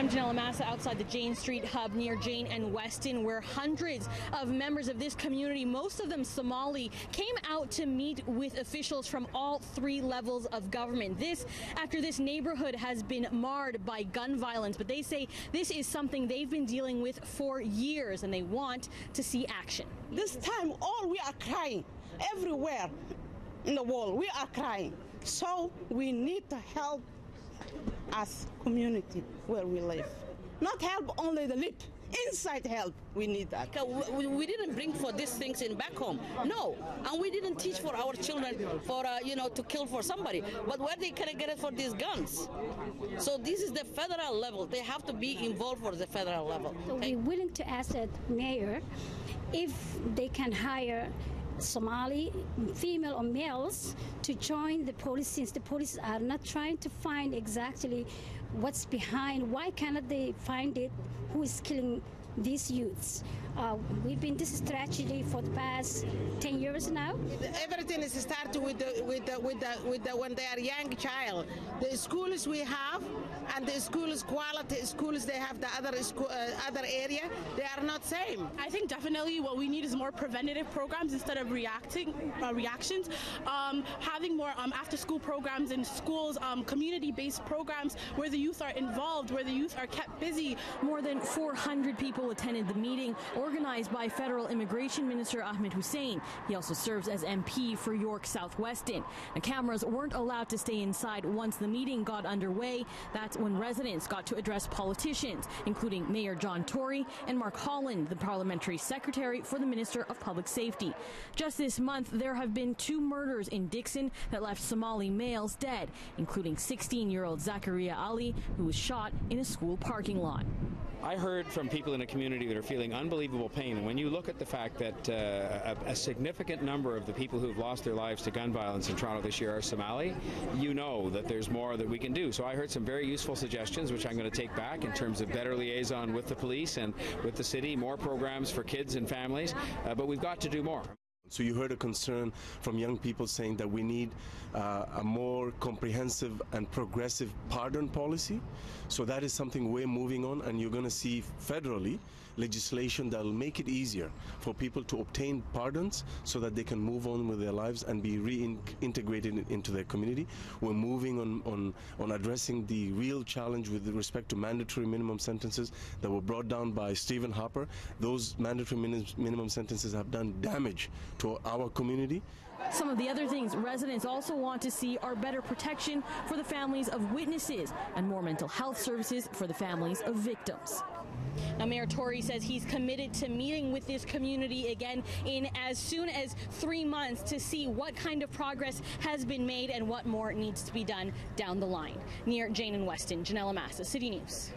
I'm Janelle Massa outside the Jane Street hub near Jane and Weston, where hundreds of members of this community, most of them Somali, came out to meet with officials from all three levels of government. This after this neighborhood has been marred by gun violence, but they say this is something they've been dealing with for years and they want to see action. This time all we are crying everywhere in the world. We are crying. So we need to help as community where we live. Not help only the lip, inside help. We need that. We didn't bring for these things in back home. No, and we didn't teach for our children for to kill for somebody. But where they can get it for these guns? So this is the federal level. They have to be involved for the federal level. So we're willing to ask the mayor if they can hire Somali, female or males, to join the police, since the police are not trying to find exactly what's behind. Why cannot they find it? Who is killing these youths? We've been this tragedy for the past 10 years now. Everything is started with the when they are young child. The schools we have and the schools quality schools they have the other area, they are not same. I think definitely what we need is more preventative programs instead of reactions. Having more after school programs in schools, community-based programs where the youth are involved, where the youth are kept busy. More than 400 people attended the meeting organized by Federal Immigration Minister Ahmed Hussen. He also serves as MP for York South-Weston. The cameras weren't allowed to stay inside once the meeting got underway. That's when residents got to address politicians, including Mayor John Tory and Mark Holland, the parliamentary secretary for the Minister of Public Safety. Just this month, there have been 2 murders in Dixon that left Somali males dead, including 16-year-old Zakaria Ali, who was shot in a school parking lot. I heard from people in a community that are feeling unbelievable pain, and when you look at the fact that a significant number of the people who have lost their lives to gun violence in Toronto this year are Somali, you know that there's more that we can do. So I heard some very useful suggestions, which I'm going to take back in terms of better liaison with the police and with the city, more programs for kids and families, but we've got to do more. So you heard a concern from young people saying that we need a more comprehensive and progressive pardon policy. So that is something we're moving on, and you're going to see federally legislation that will make it easier for people to obtain pardons so that they can move on with their lives and be reintegrated into their community. We're moving on addressing the real challenge with respect to mandatory minimum sentences that were brought down by Stephen Harper. Those mandatory minimum sentences have done damage to our community. Some of the other things residents also want to see are better protection for the families of witnesses and more mental health services for the families of victims. Now, Mayor Tory says he's committed to meeting with this community again in as soon as 3 months to see what kind of progress has been made and what more needs to be done down the line. Near Jane and Weston, Janelle Massa, City News.